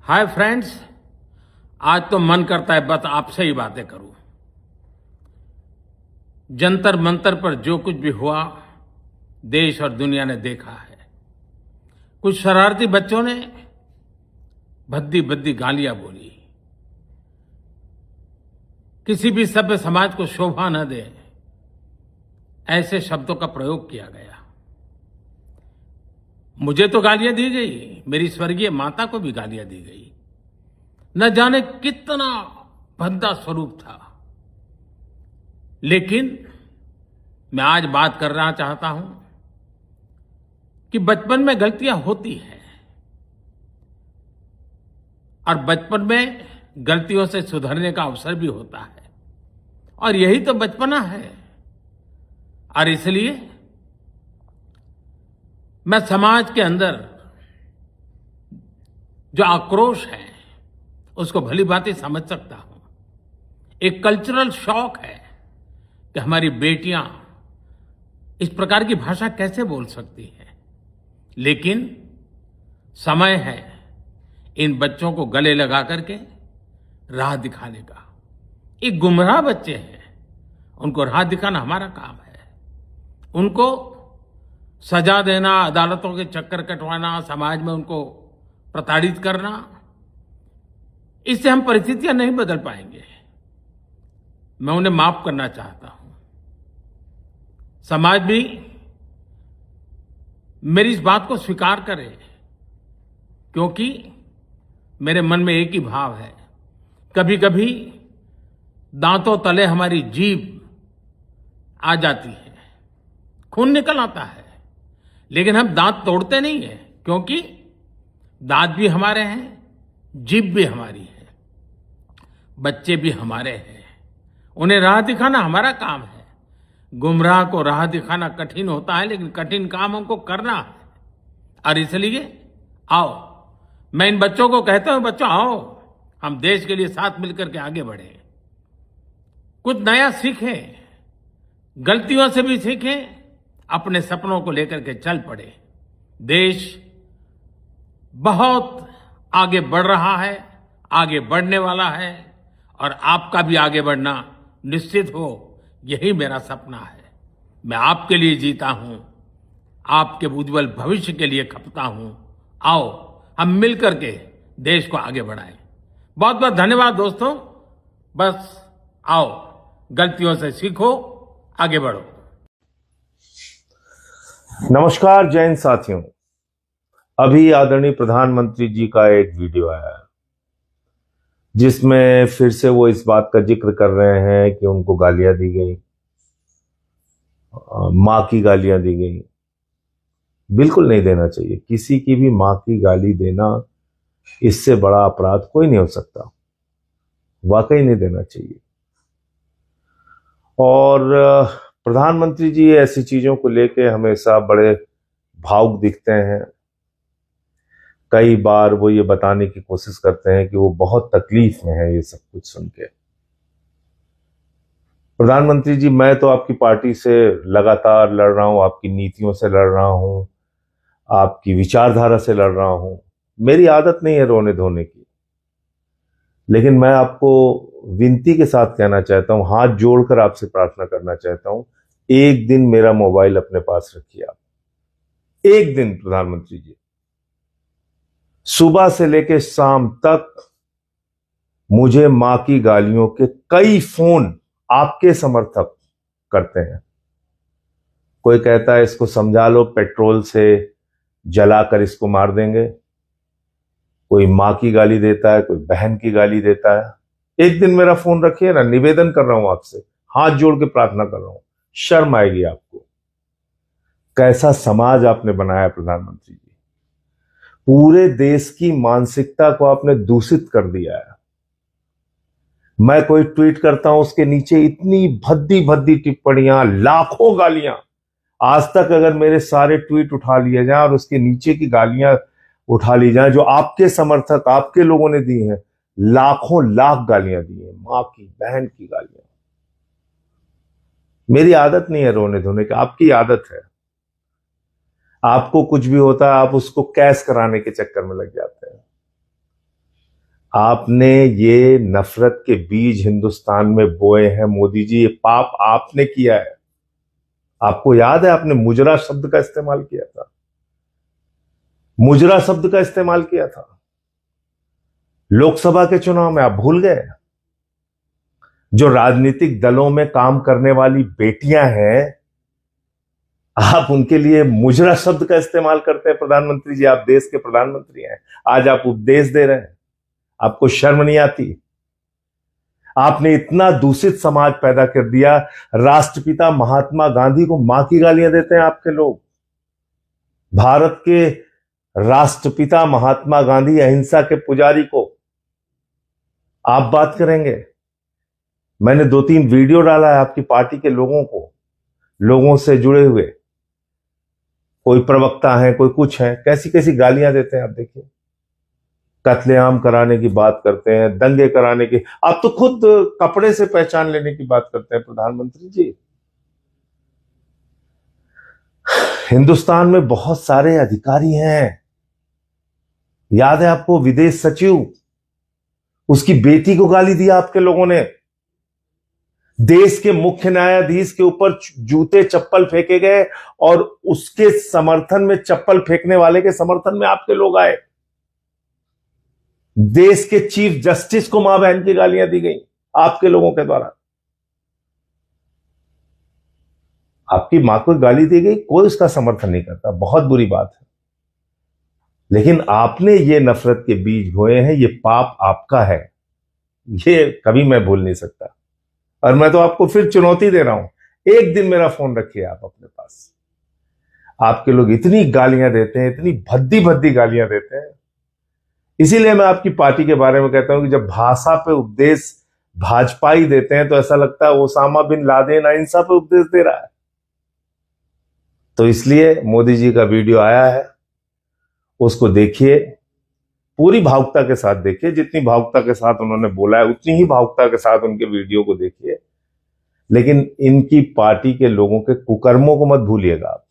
Hi friends. आज तो मन करता है बस आपसे ही बातें करूं। जंतर मंतर पर जो कुछ भी हुआ देश और दुनिया ने देखा है। कुछ शरारती बच्चों ने भद्दी भद्दी गालियां बोली। किसी भी सभ्य समाज को शोभा न दे ऐसे शब्दों का प्रयोग किया गया। मुझे तो गालियां दी गई, मेरी स्वर्गीय माता को भी गालियां दी गई। न जाने कितना भद्दा स्वरूप था। लेकिन मैं आज बात करना चाहता हूं कि बचपन में गलतियां होती हैं और बचपन में गलतियों से सुधरने का अवसर भी होता है और यही तो बचपना है। और इसलिए मैं समाज के अंदर जो आक्रोश है उसको भली भांति समझ सकता हूं। एक कल्चरल शॉक है कि हमारी बेटियां इस प्रकार की भाषा कैसे बोल सकती हैं। लेकिन समय है इन बच्चों को गले लगा करके राह दिखाने का। ये गुमराह बच्चे हैं, उनको राह दिखाना हमारा काम है। उनको सजा देना, अदालतों के चक्कर कटवाना, समाज में उनको प्रताड़ित करना, इससे हम परिस्थितियां नहीं बदल पाएंगे। मैं उन्हें माफ करना चाहता हूं। समाज भी मेरी इस बात को स्वीकार करे, क्योंकि मेरे मन में एक ही भाव है। कभी कभी दांतों तले हमारी जीभ आ जाती है, खून निकल आता है, लेकिन हम दांत तोड़ते नहीं है, क्योंकि दांत भी हमारे हैं, जीभ भी हमारी है, बच्चे भी हमारे हैं। उन्हें राह दिखाना हमारा काम है। गुमराह को राह दिखाना कठिन होता है, लेकिन कठिन काम हमको करना है। और इसलिए आओ, मैं इन बच्चों को कहता हूं, बच्चों आओ, हम देश के लिए साथ मिलकर के आगे बढ़े, कुछ नया सीखें, गलतियों से भी सीखें, अपने सपनों को लेकर के चल पड़े। देश बहुत आगे बढ़ रहा है, आगे बढ़ने वाला है, और आपका भी आगे बढ़ना निश्चित हो, यही मेरा सपना है। मैं आपके लिए जीता हूं, आपके उज्जवल भविष्य के लिए खपता हूं। आओ हम मिलकर के देश को आगे बढ़ाएं। बहुत बहुत धन्यवाद दोस्तों। बस आओ, गलतियों से सीखो, आगे बढ़ो। नमस्कार जय हिंद साथियों। अभी आदरणीय प्रधानमंत्री जी का एक वीडियो आया है जिसमें फिर से वो इस बात का जिक्र कर रहे हैं कि उनको गालियां दी गई, मां की गालियां दी गई। बिल्कुल नहीं देना चाहिए। किसी की भी मां की गाली देना, इससे बड़ा अपराध कोई नहीं हो सकता। वाकई नहीं देना चाहिए। और प्रधानमंत्री जी ऐसी चीजों को लेके हमेशा बड़े भावुक दिखते हैं। कई बार वो ये बताने की कोशिश करते हैं कि वो बहुत तकलीफ में है ये सब कुछ सुन के। प्रधानमंत्री जी, मैं तो आपकी पार्टी से लगातार लड़ रहा हूं, आपकी नीतियों से लड़ रहा हूं, आपकी विचारधारा से लड़ रहा हूं। मेरी आदत नहीं है रोने धोने की, लेकिन मैं आपको विनती के साथ कहना चाहता हूं, हाथ जोड़कर आपसे प्रार्थना करना चाहता हूं, एक दिन मेरा मोबाइल अपने पास रखिए आप। एक दिन प्रधानमंत्री जी, सुबह से लेकर शाम तक मुझे मां की गालियों के कई फोन आपके समर्थक करते हैं। कोई कहता है इसको समझा लो, पेट्रोल से जलाकर इसको मार देंगे। कोई मां की गाली देता है, कोई बहन की गाली देता है। एक दिन मेरा फोन रखिए ना, निवेदन कर रहा हूं आपसे, हाथ जोड़ के प्रार्थना कर रहा हूं। शर्म आएगी आपको। कैसा समाज आपने बनाया प्रधानमंत्री जी। पूरे देश की मानसिकता को आपने दूषित कर दिया है। मैं कोई ट्वीट करता हूं, उसके नीचे इतनी भद्दी भद्दी टिप्पणियां, लाखों गालियां। आज तक अगर मेरे सारे ट्वीट उठा लिए जाएं और उसके नीचे की गालियां उठा ली जाएं जो आपके समर्थक, आपके लोगों ने दी हैं, लाखों लाख गालियां दी हैं, मां की, बहन की गालियां। मेरी आदत नहीं है रोने धोने की, आपकी आदत है। आपको कुछ भी होता है आप उसको कैश कराने के चक्कर में लग जाते हैं। आपने ये नफरत के बीज हिंदुस्तान में बोए हैं मोदी जी। ये पाप आपने किया है। आपको याद है आपने मुजरा शब्द का इस्तेमाल किया था, मुजरा शब्द का इस्तेमाल किया था लोकसभा के चुनाव में। आप भूल गए? जो राजनीतिक दलों में काम करने वाली बेटियां हैं, आप उनके लिए मुजरा शब्द का इस्तेमाल करते हैं। प्रधानमंत्री जी, आप देश के प्रधानमंत्री हैं, आज आप उपदेश दे रहे हैं। आपको शर्म नहीं आती? आपने इतना दूषित समाज पैदा कर दिया। राष्ट्रपिता महात्मा गांधी को मां की गालियां देते हैं आपके लोग। भारत के राष्ट्रपिता महात्मा गांधी, अहिंसा के पुजारी को आप बात करेंगे? मैंने 2-3 वीडियो डाला है आपकी पार्टी के लोगों से जुड़े हुए। कोई प्रवक्ता है, कोई कुछ है, कैसी कैसी गालियां देते हैं आप देखिए। कत्लेआम कराने की बात करते हैं, दंगे कराने की। आप तो खुद कपड़े से पहचान लेने की बात करते हैं प्रधानमंत्री जी। हिंदुस्तान में बहुत सारे अधिकारी हैं। याद है आपको विदेश सचिव, उसकी बेटी को गाली दिया आपके लोगों ने। देश के मुख्य न्यायाधीश के ऊपर जूते चप्पल फेंके गए और उसके समर्थन में, चप्पल फेंकने वाले के समर्थन में आपके लोग आए। देश के चीफ जस्टिस को मां बहन की गालियां दी गई आपके लोगों के द्वारा। आपकी मां को गाली दी गई, कोई उसका समर्थन नहीं करता, बहुत बुरी बात है। लेकिन आपने ये नफरत के बीज बोए हैं, ये पाप आपका है, ये कभी मैं भूल नहीं सकता। और मैं तो आपको फिर चुनौती दे रहा हूं, एक दिन मेरा फोन रखिए आप अपने पास। आपके लोग इतनी गालियां देते हैं, इतनी भद्दी भद्दी गालियां देते हैं। इसीलिए मैं आपकी पार्टी के बारे में कहता हूं कि जब भाषा पे उपदेश भाजपाई देते हैं तो ऐसा लगता है ओसामा बिन लादेन अहिंसा पे उपदेश दे रहा है। तो इसलिए मोदी जी का वीडियो आया है, उसको देखिए, पूरी भावुकता के साथ देखिए। जितनी भावुकता के साथ उन्होंने बोला है उतनी ही भावुकता के साथ उनके वीडियो को देखिए। लेकिन इनकी पार्टी के लोगों के कुकर्मों को मत भूलिएगा आप।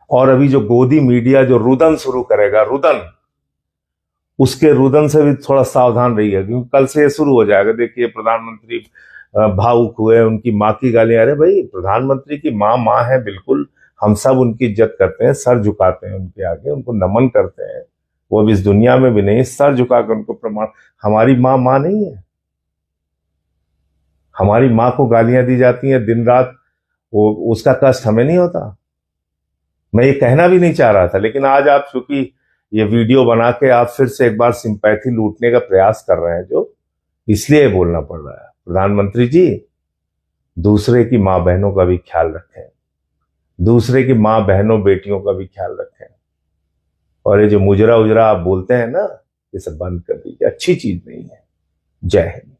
और अभी जो गोदी मीडिया जो रुदन शुरू करेगा, रुदन, उसके रुदन से भी थोड़ा सावधान रहिए, क्योंकि कल से ये शुरू हो जाएगा। देखिए प्रधानमंत्री भावुक हुए, उनकी मां की गालियां। अरे भाई, प्रधानमंत्री की मां है, बिल्कुल हम सब उनकी इज्जत करते हैं, सर झुकाते हैं उनके आगे, उनको नमन करते हैं। वो भी इस दुनिया में भी नहीं, सर झुकाकर उनको प्रमाण। हमारी मां नहीं है? हमारी मां को गालियां दी जाती हैं दिन रात, वो उसका कष्ट हमें नहीं होता? मैं ये कहना भी नहीं चाह रहा था, लेकिन आज आप चूंकि ये वीडियो बना के आप फिर से एक बार सिंपैथी लूटने का प्रयास कर रहे हैं, जो इसलिए बोलना पड़ रहा है। प्रधानमंत्री जी, दूसरे की मां बहनों का भी ख्याल रखें, दूसरे की मां बहनों बेटियों का भी ख्याल रखें। और ये जो मुजरा उजरा आप बोलते हैं ना, ये सब बंद कर दीजिए, अच्छी चीज नहीं है। जय हिंद।